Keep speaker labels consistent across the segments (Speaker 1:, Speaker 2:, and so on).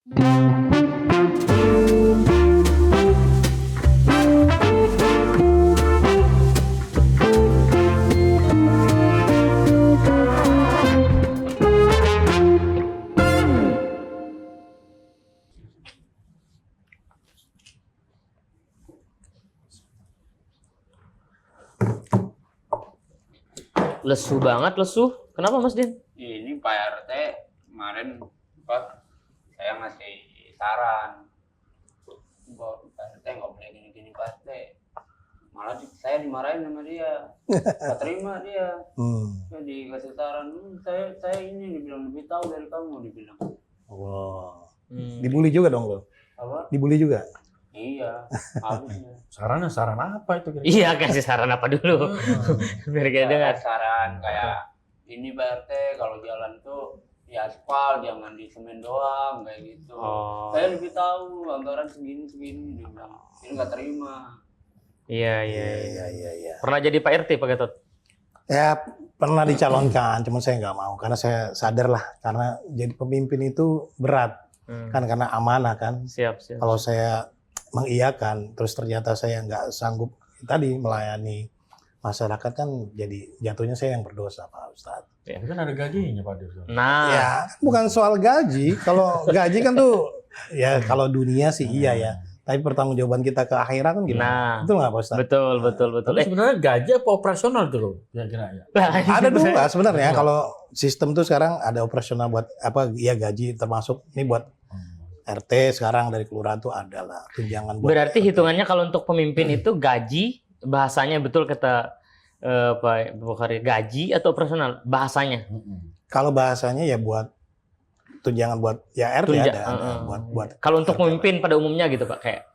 Speaker 1: Lesu banget, lesu. Kenapa Mas Din?
Speaker 2: Ini Pak RT kemarin Pak, saya ngasih saran. Pak RT nggak boleh gini-gini Pak RT. Malah saya dimarahin sama dia. Nggak terima dia. Jadi kasih saran, saya ini dibilang lebih tahu dari kamu, dibilang.
Speaker 3: Wow. Dibully juga dong lo?
Speaker 2: Apa?
Speaker 3: Dibully juga?
Speaker 2: Iya, habisnya.
Speaker 4: Saran apa itu?
Speaker 1: Iya, kasih saran apa dulu? Biar kita dengar.
Speaker 2: Saran kayak ini Pak RT, kalau jalan tuh di aspal, jangan di semen doang, kayak gitu.
Speaker 1: Oh.
Speaker 2: Saya lebih tahu anggaran segini dia bilang. Ini nggak terima.
Speaker 1: Iya. Pernah jadi Pak RT, Pak Gatot?
Speaker 3: Ya pernah dicalonkan, cuma saya nggak mau karena saya sadar lah karena jadi pemimpin itu berat kan karena amanah kan.
Speaker 1: Siap.
Speaker 3: Kalau saya mengiyakan, terus ternyata saya nggak sanggup tadi melayani masyarakat kan jadi jatuhnya saya yang berdosa Pak Ustadz.
Speaker 1: Ya.
Speaker 4: Kan ada gajinya Pak Dirjen.
Speaker 1: Nah,
Speaker 3: Ya bukan soal gaji, kalau gaji kan tuh ya kalau dunia sih iya ya. Tapi pertanggungjawaban kita ke akhirat kan gimana?
Speaker 1: Nah.
Speaker 3: Betul nggak Pak Ustadz?
Speaker 1: betul.
Speaker 4: Tapi sebenarnya gaji apa operasional tuh loh? Kira-kira ya.
Speaker 3: Ada dua sebenarnya. Kalau sistem tuh sekarang ada operasional buat apa? Ya gaji termasuk ini buat RT sekarang dari kelurahan tuh ada lah tunjangan buat.
Speaker 1: Berarti hitungannya kalau untuk pemimpin itu gaji, bahasanya betul kata Pak Bukhari, gaji atau operasional bahasanya?
Speaker 3: Kalau bahasanya ya buat tunjangan buat ya RT ada buat.
Speaker 1: Kalau untuk pemimpin pada umumnya gitu Pak, kayak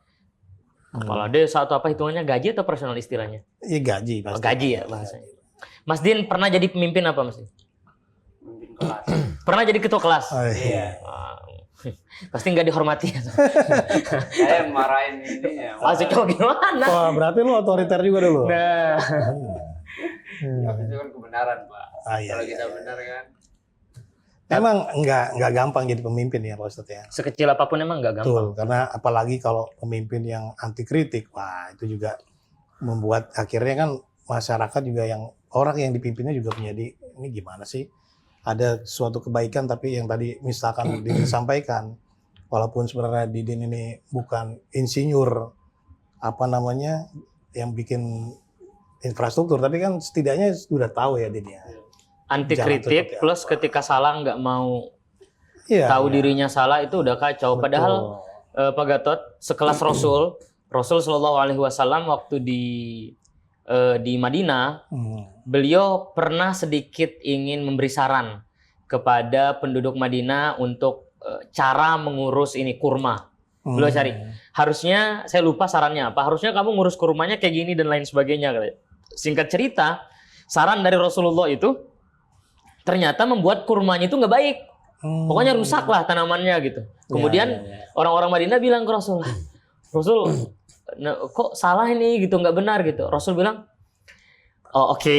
Speaker 1: kepala desa atau apa, hitungannya gaji atau operasional istilahnya?
Speaker 3: Iya gaji pasti.
Speaker 1: Gaji ya bahasanya. Mas Din pernah jadi pemimpin apa Mas Din?
Speaker 2: Mungkin kelas.
Speaker 1: Pernah jadi ketua kelas?
Speaker 3: Oh, iya.
Speaker 1: Pasti nggak dihormati ya?
Speaker 2: Saya marahin ini ya.
Speaker 1: Masih kok gimana?
Speaker 3: Wah berarti lu otoriter juga dulu.
Speaker 1: Nah.
Speaker 2: Tapi itu kan kebenaran Pak.
Speaker 3: Iya,
Speaker 2: Kalau
Speaker 3: iya,
Speaker 2: kita
Speaker 3: iya.
Speaker 2: benar kan.
Speaker 3: Emang nggak gampang jadi pemimpin ya Pak Ustadz ya.
Speaker 1: Sekecil apapun emang nggak gampang.
Speaker 3: Betul, karena apalagi kalau pemimpin yang anti kritik, wah itu juga membuat akhirnya kan masyarakat juga yang orang yang dipimpinnya juga menjadi ini gimana sih? Ada suatu kebaikan tapi yang tadi misalkan Didin sampaikan, walaupun sebenarnya Didin ini bukan insinyur apa namanya yang bikin infrastruktur, tapi kan setidaknya sudah tahu ya Din ya.
Speaker 1: Anti
Speaker 3: Jangan
Speaker 1: kritik
Speaker 3: seperti
Speaker 1: plus
Speaker 3: apa.
Speaker 1: ketika salah nggak mau
Speaker 3: Iya,
Speaker 1: tahu
Speaker 3: iya.
Speaker 1: dirinya salah itu udah kacau.
Speaker 3: Betul.
Speaker 1: Padahal Pak Gatot sekelas Rasul Shallallahu Alaihi Wasallam waktu di Madinah, beliau pernah sedikit ingin memberi saran kepada penduduk Madinah untuk cara mengurus ini kurma. Beliau cari, harusnya saya lupa sarannya apa. Harusnya kamu ngurus kurmanya kayak gini dan lain sebagainya. Singkat cerita, saran dari Rasulullah itu ternyata membuat kurmanya itu nggak baik. Pokoknya rusak lah tanamannya gitu. Kemudian orang-orang Madinah bilang ke Rasul, Rasul, kok salah ini gitu, nggak benar gitu. Rasul bilang, oh, oke,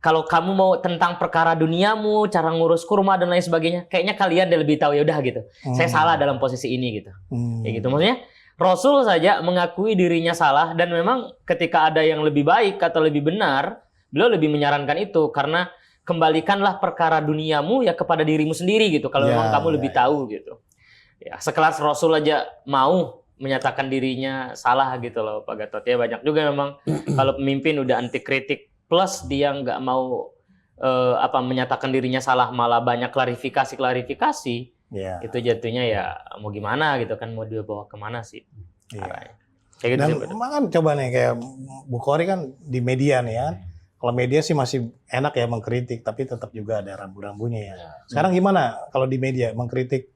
Speaker 1: kalau kamu mau tentang perkara duniamu, cara ngurus kurma dan lain sebagainya, kayaknya kalian lebih tahu, ya udah gitu. Saya salah dalam posisi ini gitu. Kayak gitu. Maksudnya Rasul saja mengakui dirinya salah dan memang ketika ada yang lebih baik atau lebih benar, beliau lebih menyarankan itu karena kembalikanlah perkara duniamu ya kepada dirimu sendiri gitu. Kalau memang kamu lebih tahu gitu. Ya, sekelas Rasul aja mau menyatakan dirinya salah gitu loh Pak Gatot. Ya banyak juga memang kalau pemimpin udah anti kritik plus dia nggak mau menyatakan dirinya salah, malah banyak klarifikasi itu jatuhnya ya mau gimana gitu kan, mau dia bawa kemana sih arahnya. Kayak gitu.
Speaker 3: Dan memang kan coba nih kayak Bukhari kan di media nih ya. Kalau media sih masih enak ya mengkritik, tapi tetap juga ada rambu-rambunya ya. Sekarang gimana kalau di media mengkritik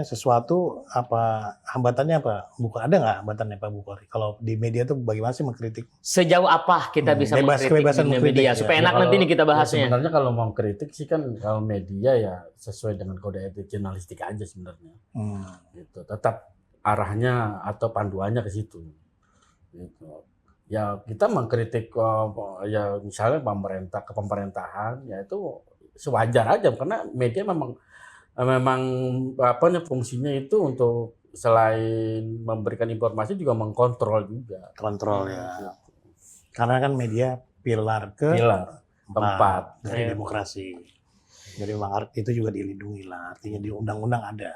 Speaker 3: sesuatu, apa hambatannya apa? Bukan ada nggak hambatannya Pak Bukhari? Kalau di media tuh bagaimana sih mengkritik?
Speaker 1: Sejauh apa kita bisa
Speaker 3: kebebasan
Speaker 1: mengkritik
Speaker 3: mengkritik,
Speaker 1: media
Speaker 3: ya.
Speaker 1: supaya enak nanti nih kita bahasnya.
Speaker 4: Sebenarnya kalau mau kritik sih kan kalau media ya sesuai dengan kode etik jurnalistik aja sebenarnya. Gitu. Tetap arahnya atau panduannya ke situ. Gitu. Ya kita mengkritik ya misalnya pemerintah ke pemerintahan ya itu sewajar aja karena media memang memang fungsinya itu untuk selain memberikan informasi juga mengkontrol juga.
Speaker 3: Kontrol ya. Karena kan media pilar
Speaker 4: Pilar tempat
Speaker 3: dari demokrasi. Jadi memang itu juga dilindungi lah. Artinya di undang-undang ada.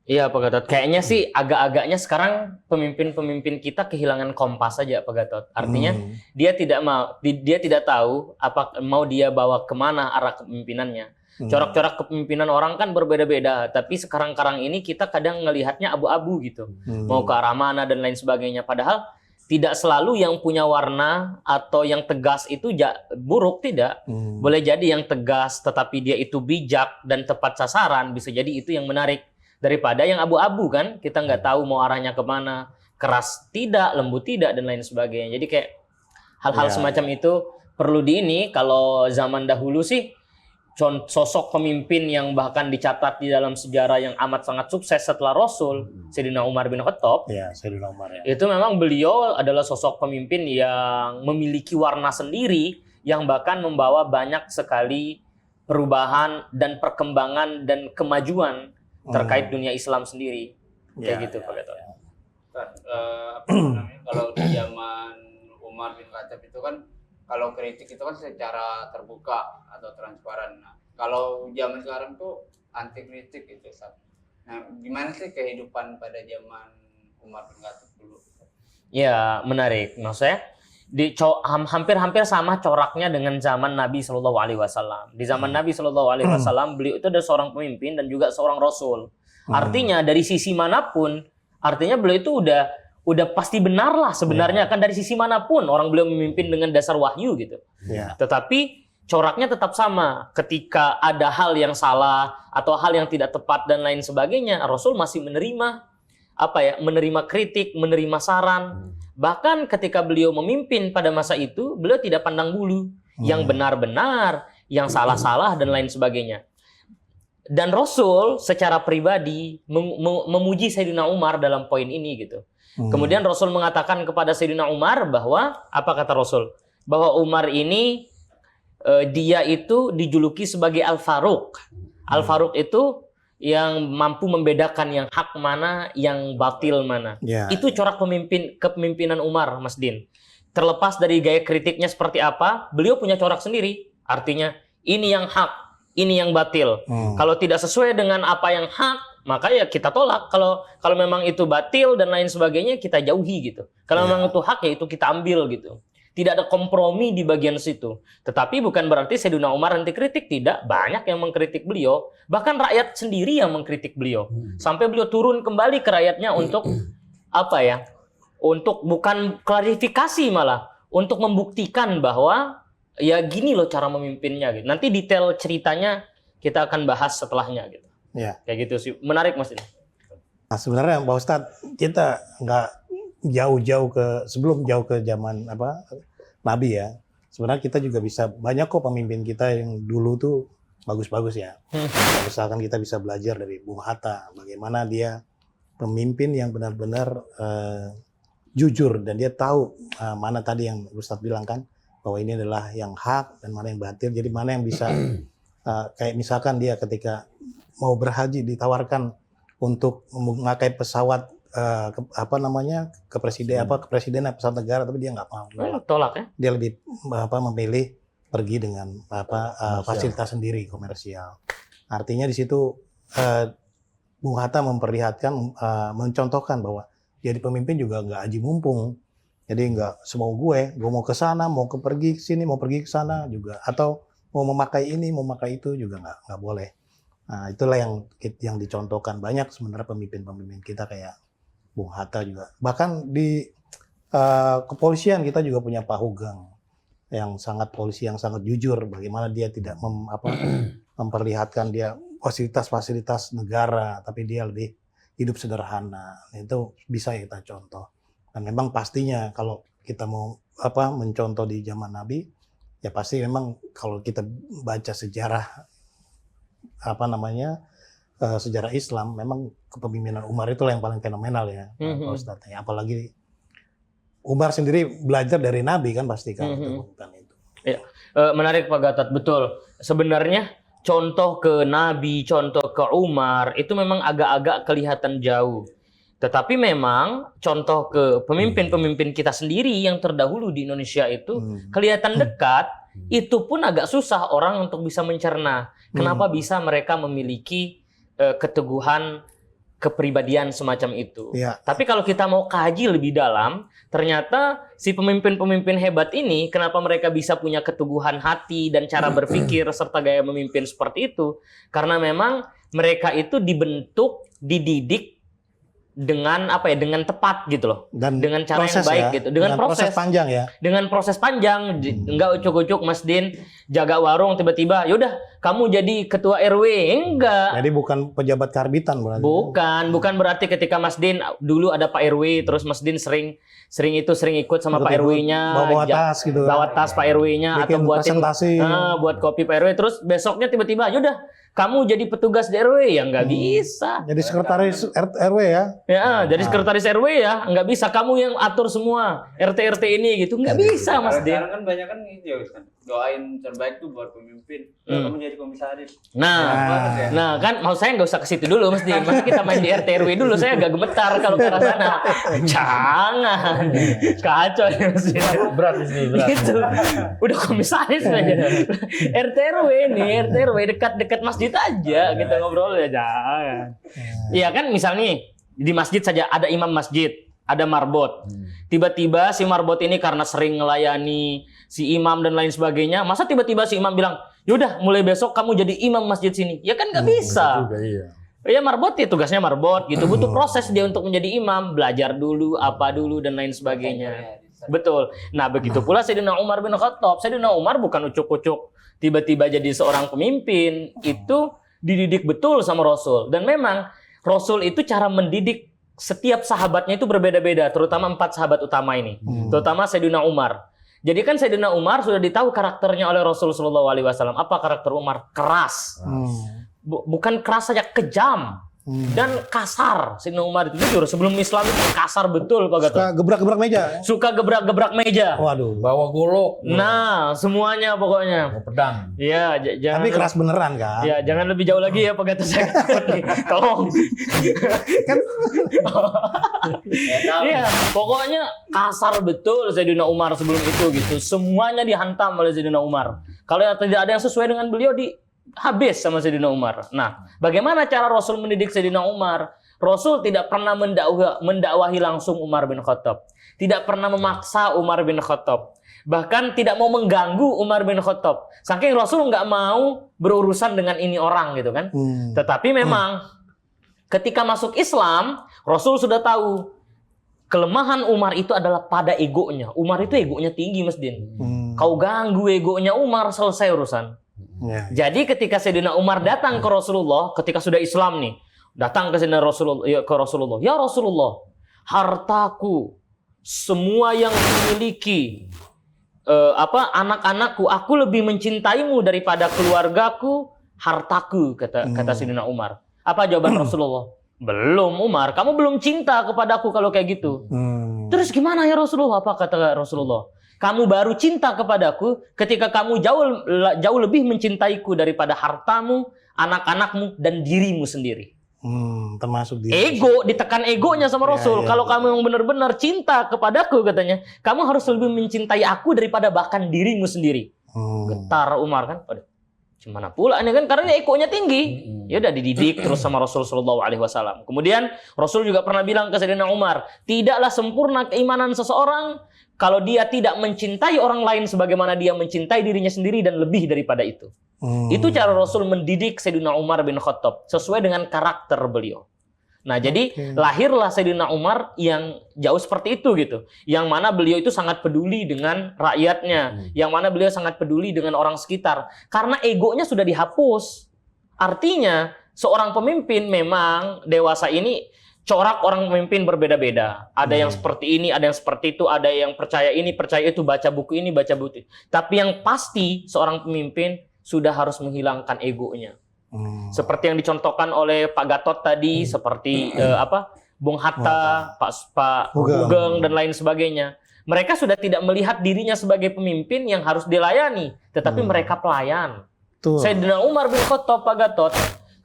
Speaker 1: Iya Pak Gatot, kayaknya sih agak-agaknya sekarang pemimpin-pemimpin kita kehilangan kompas aja Pak Gatot. Artinya dia tidak tahu apa mau dia bawa kemana arah kepemimpinannya. Corak-corak kepemimpinan orang kan berbeda-beda, tapi sekarang ini kita kadang ngelihatnya abu-abu gitu. Mau ke arah mana dan lain sebagainya. Padahal tidak selalu yang punya warna atau yang tegas itu buruk, tidak. Boleh jadi yang tegas tetapi dia itu bijak dan tepat sasaran, bisa jadi itu yang menarik. Daripada yang abu-abu kan, kita nggak tahu mau arahnya kemana, keras tidak, lembut tidak, dan lain sebagainya. Jadi kayak hal-hal semacam itu perlu kalau zaman dahulu sih, sosok pemimpin yang bahkan dicatat di dalam sejarah yang amat sangat sukses setelah Rasul, Sayyidina Umar bin Khattab.
Speaker 3: Ya, Sayyidina Umar ya.
Speaker 1: Itu memang beliau adalah sosok pemimpin yang memiliki warna sendiri, yang bahkan membawa banyak sekali perubahan dan perkembangan dan kemajuan terkait dunia Islam sendiri. Kayak gitu Pak Gatot.
Speaker 2: Kalau di zaman Umar bin Khattab itu kan kalau kritik itu kan secara terbuka atau transparan. Nah, kalau zaman sekarang tuh anti kritik gitu. Nah, gimana sih kehidupan pada zaman Umar bin Khattab dulu?
Speaker 1: Ya, menarik. Maksudnya hampir sama coraknya dengan zaman Nabi Shallallahu Alaihi Wasallam. Di zaman Nabi Shallallahu Alaihi Wasallam, beliau itu adalah seorang pemimpin dan juga seorang rasul. Artinya dari sisi manapun, artinya beliau itu udah pasti benar lah sebenarnya kan dari sisi manapun orang beliau memimpin dengan dasar wahyu gitu. Tetapi coraknya tetap sama. Ketika ada hal yang salah atau hal yang tidak tepat dan lain sebagainya, Rasul masih menerima kritik, menerima saran. Bahkan ketika beliau memimpin pada masa itu, beliau tidak pandang bulu. Yang benar-benar, yang salah-salah, dan lain sebagainya. Dan Rasul secara pribadi memuji Sayyidina Umar dalam poin ini gitu. Kemudian Rasul mengatakan kepada Sayyidina Umar bahwa, apa kata Rasul? Bahwa Umar ini, dia itu dijuluki sebagai Al-Faruq. Al-Faruq itu yang mampu membedakan yang hak mana, yang batil mana. Itu corak kepemimpinan Umar, Mas Din. Terlepas dari gaya kritiknya seperti apa, beliau punya corak sendiri. Artinya, ini yang hak, ini yang batil. Kalau tidak sesuai dengan apa yang hak, maka ya kita tolak. Kalau memang itu batil dan lain sebagainya, kita jauhi gitu. Kalau memang itu hak, ya itu kita ambil gitu. Tidak ada kompromi di bagian situ. Tetapi bukan berarti Sayyidina Umar anti kritik, tidak. Banyak yang mengkritik beliau. Bahkan rakyat sendiri yang mengkritik beliau. Sampai beliau turun kembali ke rakyatnya untuk untuk bukan klarifikasi malah. Untuk membuktikan bahwa ya gini loh cara memimpinnya gitu. Nanti detail ceritanya kita akan bahas setelahnya gitu. Kayak gitu sih. Menarik Mas ini.
Speaker 3: Nah sebenarnya Pak Ustadz, kita nggak sebelum jauh ke zaman Nabi ya. Sebenarnya kita juga bisa banyak kok pemimpin kita yang dulu tuh bagus-bagus ya. Misalkan kita bisa belajar dari Bung Hatta, bagaimana dia pemimpin yang benar-benar jujur dan dia tahu mana tadi yang Ustadz bilang kan, bahwa ini adalah yang hak dan mana yang batil. Jadi mana yang bisa kayak misalkan dia ketika mau berhaji ditawarkan untuk memakai pesawat kepresidenan pesawat negara, tapi dia nggak mau.
Speaker 1: Tolak ya?
Speaker 3: Dia lebih memilih pergi dengan fasilitas sendiri komersial. Artinya di situ Bung Hatta memperlihatkan, mencontohkan bahwa jadi pemimpin juga nggak aji mumpung. Jadi nggak semau gue mau ke sana, mau pergi ke sini, mau pergi ke sana juga, atau mau memakai ini, mau memakai itu juga nggak boleh. Nah itulah yang dicontohkan banyak sebenarnya pemimpin-pemimpin kita kayak Bung Hatta juga. Bahkan di kepolisian kita juga punya Pak Hugeng yang polisi yang sangat jujur. Bagaimana dia tidak memperlihatkan dia fasilitas-fasilitas negara, tapi dia lebih hidup sederhana. Itu bisa kita contoh. Dan memang pastinya kalau kita mau mencontoh di zaman Nabi, ya pasti memang kalau kita baca sejarah sejarah Islam, memang kepemimpinan Umar itu yang paling fenomenal ya, Pak Ustadz. Apalagi Umar sendiri belajar dari Nabi kan pasti kan itu.
Speaker 1: Ya. Menarik Pak Gatot, betul. Sebenarnya contoh ke Nabi, contoh ke Umar, itu memang agak-agak kelihatan jauh. Tetapi memang contoh ke pemimpin-pemimpin kita sendiri yang terdahulu di Indonesia itu kelihatan dekat, itu pun agak susah orang untuk bisa mencerna. Kenapa bisa mereka memiliki keteguhan kepribadian semacam itu.
Speaker 3: Ya.
Speaker 1: Tapi kalau kita mau kaji lebih dalam, ternyata si pemimpin-pemimpin hebat ini, kenapa mereka bisa punya keteguhan hati dan cara berpikir serta gaya memimpin seperti itu? Karena memang mereka itu dibentuk, dididik dengan apa ya, dengan tepat gitu loh,
Speaker 3: Dan
Speaker 1: dengan cara yang
Speaker 3: proses
Speaker 1: baik
Speaker 3: ya,
Speaker 1: gitu, dengan proses
Speaker 3: panjang ya.
Speaker 1: dengan proses panjang, enggak ucuk-ucuk Mas Din jaga warung tiba-tiba yaudah kamu jadi ketua RW, enggak.
Speaker 3: Jadi bukan pejabat karbitan berarti.
Speaker 1: Bukan berarti ketika Mas Din dulu ada Pak RW, terus Mas Din sering ikut sama Pak RW-nya,
Speaker 3: bawa tas gitu.
Speaker 1: bawa tas Pak RW-nya atau
Speaker 3: Bikin presentasi.
Speaker 1: buat kopi Pak RW, terus besoknya tiba-tiba yaudah kamu jadi petugas di RW, ya nggak bisa.
Speaker 3: Jadi sekretaris RW ya.
Speaker 1: Ya, jadi sekretaris RW ya, nggak bisa. Kamu yang atur semua RT ini gitu, nggak bisa Mas Din.
Speaker 2: Sekarang kan banyak kan gitu ya kan. Doain terbaik tuh buat pemimpin. Kamu jadi komisaris.
Speaker 1: Nah kan mau saya nggak usah ke situ dulu Mas Din. Masa kita main di RT RW dulu, saya agak gemetar kalau ke arah sana. Jangan. Kacau ya Mas Din.
Speaker 4: Berat di sini, berat.
Speaker 1: Gitu. Udah komisaris aja. RT RW nih, RT RW dekat-dekat masjid aja kita ngobrol ya, jangan. Iya kan misalnya di masjid saja ada imam masjid, ada marbot. Tiba-tiba si marbot ini karena sering melayani si imam dan lain sebagainya, masa tiba-tiba si imam bilang, "Yaudah, mulai besok kamu jadi imam masjid sini." Ya kan nggak bisa.
Speaker 4: Juga, iya.
Speaker 1: Ya marbot ya tugasnya marbot gitu, butuh proses dia untuk menjadi imam, belajar dulu, apa dulu dan lain sebagainya. Betul. Nah, begitu pula Sayyidina Umar bin Khattab. Sayyidina Umar bukan ucuk-ucuk tiba-tiba jadi seorang pemimpin, itu dididik betul sama Rasul. Dan memang Rasul itu cara mendidik setiap sahabatnya itu berbeda-beda, terutama 4 sahabat utama ini. Terutama Sayyidina Umar. Jadi kan Sayyidina Umar sudah ditahu karakternya oleh Rasul sallallahu alaihi wasallam. Apa karakter Umar? Keras. Bukan keras saja, kejam. Dan kasar. Sayyidina Umar itu jujur sebelum Islam itu kasar betul Pak Gatot.
Speaker 3: Suka gebrak-gebrak meja.
Speaker 1: Suka gebrak-gebrak meja.
Speaker 3: Waduh.
Speaker 4: Bawa golok,
Speaker 1: Nah, semuanya pokoknya.
Speaker 4: bawa pedang.
Speaker 1: Iya, jangan.
Speaker 3: Tapi keras beneran kan?
Speaker 1: Ya, jangan lebih jauh lagi ya Pak Gatot, saya tolong.
Speaker 3: Kan
Speaker 1: Iya, pokoknya kasar betul Sayyidina Umar sebelum itu gitu. Semuanya dihantam oleh Sayyidina Umar. Kalau tidak ada yang sesuai dengan beliau habis sama Sayyidina Umar. Nah, bagaimana cara Rasul mendidik Sayyidina Umar? Rasul tidak pernah mendakwahi langsung Umar bin Khattab. Tidak pernah memaksa Umar bin Khattab. Bahkan tidak mau mengganggu Umar bin Khattab. Saking Rasul nggak mau berurusan dengan ini orang gitu kan. Tetapi memang ketika masuk Islam, Rasul sudah tahu kelemahan Umar itu adalah pada egonya. Umar itu egonya tinggi Mas Din. Kau ganggu egonya Umar, selesai urusan.
Speaker 3: Ya.
Speaker 1: Jadi ketika Sayyidina Umar datang ke Rasulullah, ketika sudah Islam nih, datang ke Sayyidina Rasulullah, "Ya Rasulullah, hartaku, semua yang dimiliki, anak-anakku, aku lebih mencintaimu daripada keluargaku, hartaku," kata Sayyidina Umar. Apa jawaban Rasulullah? "Belum Umar, kamu belum cinta kepadaku kalau kayak gitu." Terus gimana ya Rasulullah? Apa kata Rasulullah? "Kamu baru cinta kepadaku ketika kamu jauh lebih mencintaiku daripada hartamu, anak-anakmu, dan dirimu sendiri."
Speaker 3: Termasuk dia.
Speaker 1: Ego, ditekan egonya sama Rasul.
Speaker 3: Ya.
Speaker 1: Kalau kamu yang benar-benar cinta kepadaku katanya, kamu harus lebih mencintai aku daripada bahkan dirimu sendiri. Getar Umar kan. Waduh, gimana pula ini kan, karena egonya tinggi. Ya udah dididik terus sama Rasul sallallahu alaihi wasallam. Kemudian Rasul juga pernah bilang ke Sayyidina Umar, tidaklah sempurna keimanan seseorang kalau dia tidak mencintai orang lain sebagaimana dia mencintai dirinya sendiri dan lebih daripada itu. Itu cara Rasul mendidik Sayyidina Umar bin Khattab sesuai dengan karakter beliau. Nah, jadi lahirlah Sayyidina Umar yang jauh seperti itu gitu. Yang mana beliau itu sangat peduli dengan rakyatnya, yang mana beliau sangat peduli dengan orang sekitar karena egonya sudah dihapus. Artinya, seorang pemimpin memang dewasa ini corak orang pemimpin berbeda-beda. Ada yang seperti ini, ada yang seperti itu, ada yang percaya ini, percaya itu, baca buku ini, baca buku itu. Tapi yang pasti seorang pemimpin sudah harus menghilangkan egonya. Seperti yang dicontohkan oleh Pak Gatot tadi, seperti Bung Hatta, Pak Sugeng dan lain sebagainya. Mereka sudah tidak melihat dirinya sebagai pemimpin yang harus dilayani, tetapi mereka pelayan.
Speaker 3: Betul.
Speaker 1: Sayyidina Umar bin Khattab, Pak Gatot,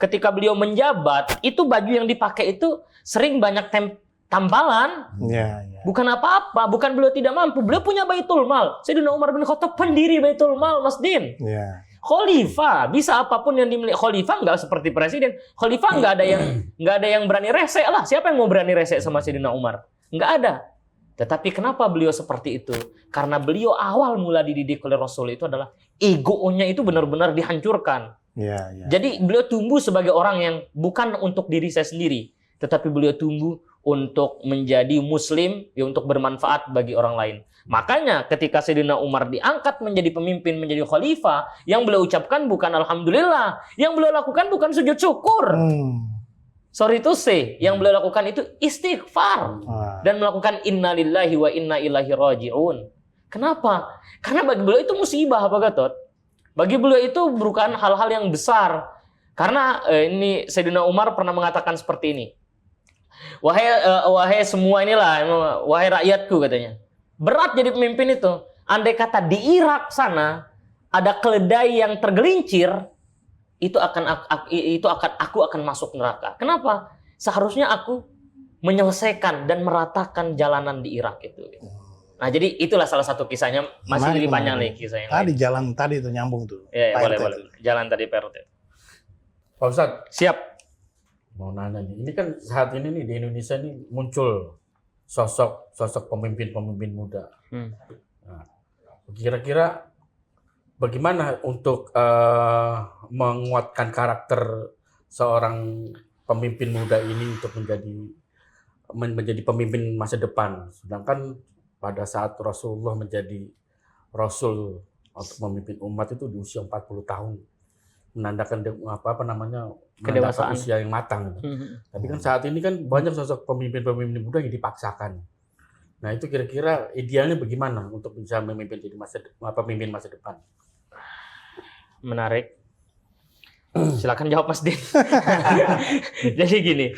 Speaker 1: ketika beliau menjabat, itu baju yang dipakai itu sering banyak tampalan.
Speaker 3: Ya, ya.
Speaker 1: Bukan apa-apa, bukan beliau tidak mampu. Beliau punya Baitul Mal. Sayyidina Umar bin Khattab pendiri Baitul Mal, Mas Din.
Speaker 3: Ya.
Speaker 1: Khalifah, bisa apapun yang dimiliki khalifah, nggak seperti presiden. Khalifah nggak ada yang berani rese lah. Siapa yang mau berani rese sama Sayyidina Umar? Nggak ada. Tetapi kenapa beliau seperti itu? Karena beliau awal mula dididik oleh Rasul itu adalah egonya itu benar-benar dihancurkan.
Speaker 3: Ya, ya.
Speaker 1: Jadi beliau tumbuh sebagai orang yang bukan untuk diri saya sendiri, tetapi beliau tumbuh untuk menjadi muslim, ya untuk bermanfaat bagi orang lain. Makanya ketika Sayyidina Umar diangkat menjadi pemimpin, menjadi khalifah, yang beliau ucapkan bukan alhamdulillah, yang beliau lakukan bukan sujud syukur. Sorry to say, yang beliau lakukan itu istighfar dan melakukan innalillahi wa inna ilaihi raji'un. Kenapa? Karena bagi beliau itu musibah, Pak Gatot. Bagi beliau itu bukan hal-hal yang besar. Karena ini Sayyidina Umar pernah mengatakan seperti ini. Wahai semua inilah, wahai rakyatku katanya. Berat jadi pemimpin itu. Andai kata di Irak sana ada keledai yang tergelincir, itu aku akan masuk neraka. Kenapa? Seharusnya aku menyelesaikan dan meratakan jalanan di Irak itu. Nah, jadi itulah salah satu kisahnya. Masih lebih panjang nih kisah yang
Speaker 3: tadi jalan tadi itu nyambung tuh.
Speaker 1: Ya, boleh. Jalan tadi PRT.
Speaker 4: Pak Ustadz,
Speaker 1: Siap.
Speaker 4: mau nanya nih. Ini kan saat ini nih di Indonesia nih muncul sosok pemimpin muda. Nah, kira-kira bagaimana untuk menguatkan karakter seorang pemimpin muda ini untuk menjadi pemimpin masa depan? Sedangkan pada saat Rasulullah menjadi Rasul untuk memimpin umat itu di usia 40 tahun. Menandakan
Speaker 1: kedewasaan,
Speaker 4: usia yang matang. Tapi kan saat ini kan banyak sosok pemimpin-pemimpin muda yang dipaksakan. Nah, itu kira-kira idealnya bagaimana untuk bisa memimpin pemimpin masa depan?
Speaker 1: Menarik. Silakan jawab Mas Din. Jadi gini,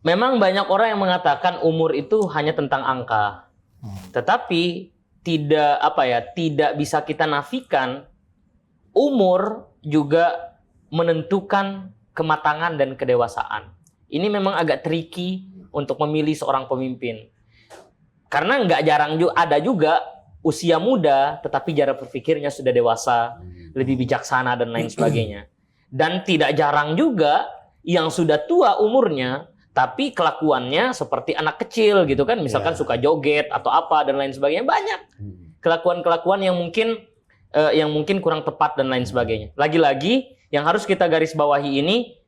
Speaker 1: memang banyak orang yang mengatakan umur itu hanya tentang angka. Tetapi tidak bisa kita nafikan umur juga menentukan kematangan dan kedewasaan. Ini memang agak tricky untuk memilih seorang pemimpin. Karena nggak jarang ada juga usia muda, tetapi cara berpikirnya sudah dewasa, lebih bijaksana dan lain sebagainya. Dan tidak jarang juga yang sudah tua umurnya, tapi kelakuannya seperti anak kecil gitu kan, misalkan suka joget atau apa dan lain sebagainya. Banyak kelakuan-kelakuan yang mungkin kurang tepat dan lain sebagainya. Lagi-lagi yang harus kita garis bawahi ini,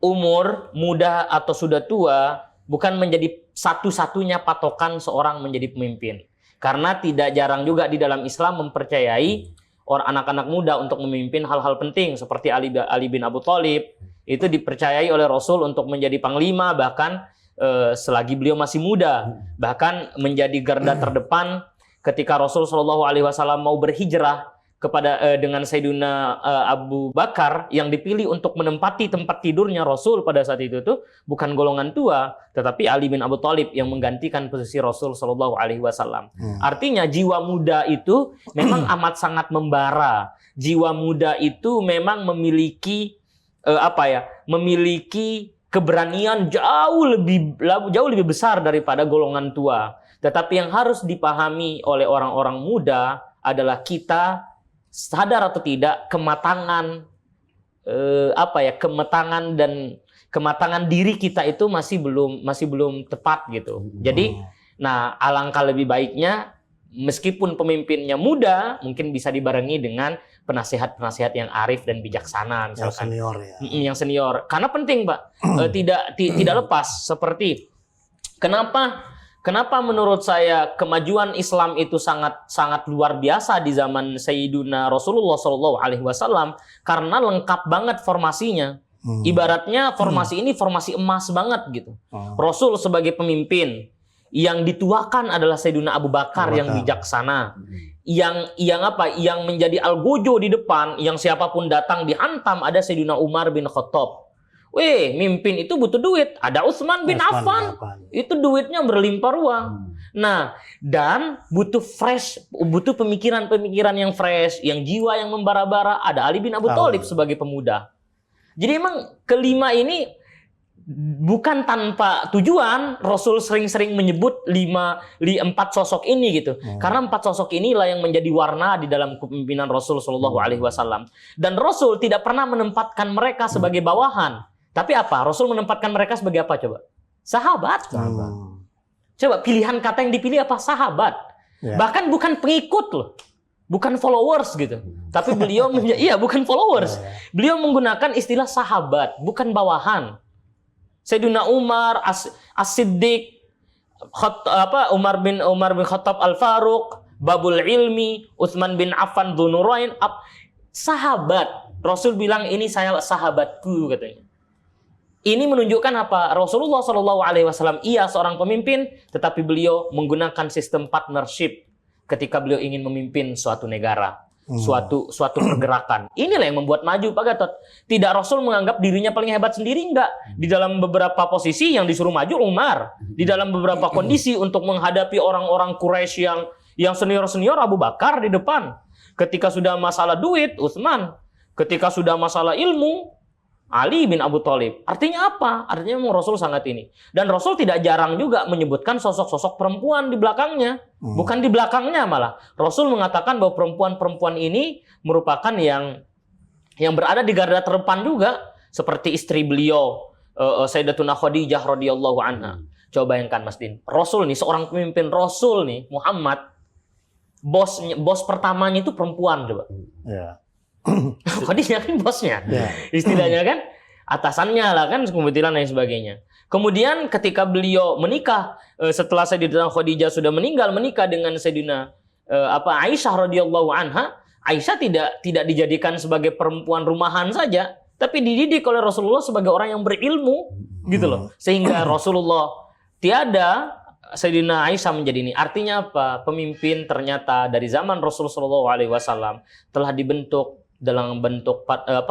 Speaker 1: umur muda atau sudah tua bukan menjadi satu-satunya patokan seorang menjadi pemimpin. Karena tidak jarang juga di dalam Islam mempercayai orang anak-anak muda untuk memimpin hal-hal penting seperti Ali bin Abu Thalib. Itu dipercayai oleh Rasul untuk menjadi panglima, bahkan selagi beliau masih muda, bahkan menjadi garda terdepan ketika Rasul Shallallahu Alaihi Wasallam mau berhijrah dengan Sayyidina Abu Bakar yang dipilih untuk menempati tempat tidurnya Rasul pada saat itu tuh bukan golongan tua, tetapi Ali bin Abu Thalib yang menggantikan posisi Rasul Shallallahu Alaihi Wasallam. Artinya jiwa muda itu memang amat sangat membara. Jiwa muda itu memang memiliki memiliki keberanian jauh lebih besar daripada golongan tua. Tetapi yang harus dipahami oleh orang-orang muda adalah kita sadar atau tidak kematangan kematangan diri kita itu masih belum tepat gitu. Jadi alangkah lebih baiknya meskipun pemimpinnya muda mungkin bisa dibarengi dengan penasihat-penasihat yang arif dan bijaksana misalkan.
Speaker 3: Yang senior ya.
Speaker 1: Yang senior. Karena penting, Pak. Tidak lepas seperti Kenapa menurut saya kemajuan Islam itu sangat luar biasa di zaman Sayyidina Rasulullah Shallallahu Alaihi Wasallam? Karena lengkap banget formasinya. Ibaratnya formasi ini formasi emas banget gitu. Rasul sebagai pemimpin, yang dituakan adalah Sayyidina Abu Bakar yang bijaksana, yang menjadi algojo di depan, yang siapapun datang dihantam ada Sayyidina Umar bin Khattab. Mimpin itu butuh duit. Ada Utsman bin Affan. Itu duitnya berlimpah ruah. Nah, dan butuh pemikiran-pemikiran yang fresh, yang jiwa yang membara-bara. Ada Ali bin Abi Thalib sebagai pemuda. Jadi emang kelima ini bukan tanpa tujuan Rasul sering-sering menyebut 4 sosok ini gitu. Karena 4 sosok inilah yang menjadi warna di dalam kepemimpinan Rasul Shallallahu Alaihi Wasallam. Dan Rasul tidak pernah menempatkan mereka sebagai bawahan. Tapi apa? Rasul menempatkan mereka sebagai apa coba? Sahabat. Coba pilihan kata yang dipilih apa? Sahabat. Bahkan bukan pengikut loh. Bukan followers gitu. Tapi beliau bukan followers. Beliau menggunakan istilah sahabat, bukan bawahan. Sayyidina Umar As-Siddiq, Umar bin Khattab Al-Faruq, Babul Ilmi, Utsman bin Affan Dzunurain, sahabat. Rasul bilang ini saya sahabatku katanya. Ini menunjukkan apa? Rasulullah SAW ia seorang pemimpin, tetapi beliau menggunakan sistem partnership ketika beliau ingin memimpin suatu negara, suatu pergerakan. Inilah yang membuat maju Pak Gatot. Tidak Rasul menganggap dirinya paling hebat sendiri, enggak. Di dalam beberapa posisi yang disuruh maju Umar, di dalam beberapa kondisi untuk menghadapi orang-orang Quraisy yang senior-senior Abu Bakar di depan. Ketika sudah masalah duit, Utsman. Ketika sudah masalah ilmu, Ali bin Abi Thalib. Artinya apa? Artinya memang Rasul sangat ini. Dan Rasul tidak jarang juga menyebutkan sosok-sosok perempuan di belakangnya. Bukan di belakangnya malah. Rasul mengatakan bahwa perempuan-perempuan ini merupakan yang berada di garda terdepan juga. Seperti istri beliau, Sayyidatuna Khadijah radhiyallahu anha. Coba bayangkan Mas Din. Rasul nih, seorang pemimpin Rasul nih, Muhammad. Bos pertamanya itu perempuan coba. Khadijah kan bosnya, istilahnya kan atasannya lah kan, kebetulan dan sebagainya. Kemudian ketika beliau menikah, setelah Sayyidatina Khadijah sudah menikah dengan Sayyidina Aisyah radhiyallahu anha, Aisyah tidak dijadikan sebagai perempuan rumahan saja, tapi dididik oleh Rasulullah sebagai orang yang berilmu, gitu loh. Sehingga Rasulullah tiada, Sayyidina Aisyah menjadi ini. Artinya apa? Pemimpin ternyata dari zaman Rasulullah SAW telah dibentuk dalam bentuk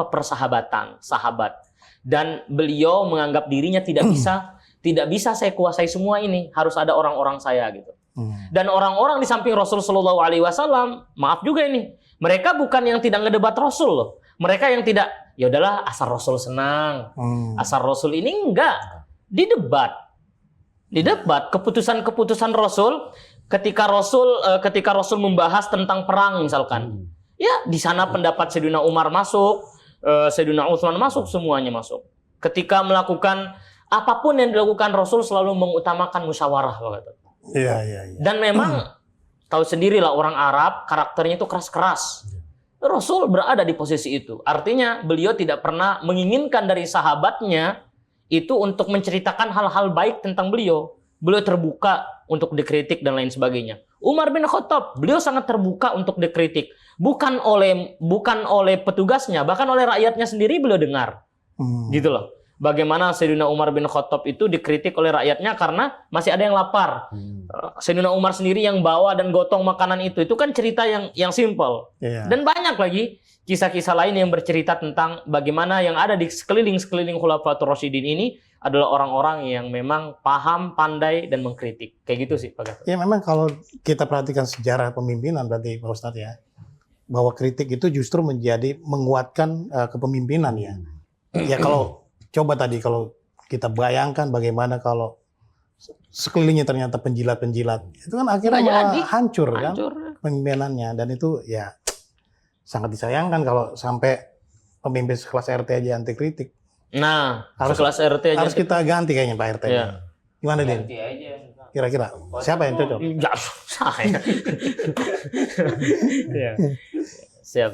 Speaker 1: persahabatan, sahabat. Dan beliau menganggap dirinya tidak bisa saya kuasai semua ini, harus ada orang-orang saya gitu. Dan orang-orang di samping Rasul Shallallahu Alaihi Wasallam, maaf juga ini, mereka bukan yang tidak ngedebat Rasul loh. Mereka yang tidak, ya udahlah asal Rasul senang, asal Rasul ini enggak, didebat keputusan Rasul ketika Rasul membahas tentang perang misalkan. Ya, di sana pendapat Sayyidina Umar masuk, Sayyidina Utsman masuk, semuanya masuk. Ketika melakukan apapun yang dilakukan, Rasul selalu mengutamakan musyawarah, Pak Gatot. Iya. Dan memang tahu sendirilah orang Arab karakternya itu keras-keras. Rasul berada di posisi itu. Artinya beliau tidak pernah menginginkan dari sahabatnya itu untuk menceritakan hal-hal baik tentang beliau. Beliau terbuka untuk dikritik dan lain sebagainya. Umar bin Khattab, beliau sangat terbuka untuk dikritik. Bukan oleh petugasnya, bahkan oleh rakyatnya sendiri beliau dengar. Gitu loh. Bagaimana Sayyidina Umar bin Khattab itu dikritik oleh rakyatnya karena masih ada yang lapar. Sayyidina Umar sendiri yang bawa dan gotong makanan itu kan cerita yang simpel. Dan banyak lagi kisah-kisah lain yang bercerita tentang bagaimana yang ada di sekeliling Khulafatur Rasyidin ini adalah orang-orang yang memang paham, pandai, dan mengkritik. Kayak gitu sih, Pak Gatot.
Speaker 3: Ya memang kalau kita perhatikan sejarah pemimpinan berarti Pak Ustadz ya, bahwa kritik itu justru menguatkan kepemimpinan ya. Ya kalau kita bayangkan bagaimana kalau sekelilingnya ternyata penjilat-penjilat, itu kan akhirnya malah hancur kan pemimpinannya. Dan itu ya sangat disayangkan kalau sampai pemimpin sekelas RT aja anti kritik.
Speaker 1: Nah, sekelas RT aja
Speaker 3: harus kita ganti kayaknya Pak RT.
Speaker 1: Ya.
Speaker 3: Gimana Din?
Speaker 2: Ganti aja.
Speaker 3: Kira-kira siapa yang cocok?
Speaker 1: Enggak, saya. Ya. Siap.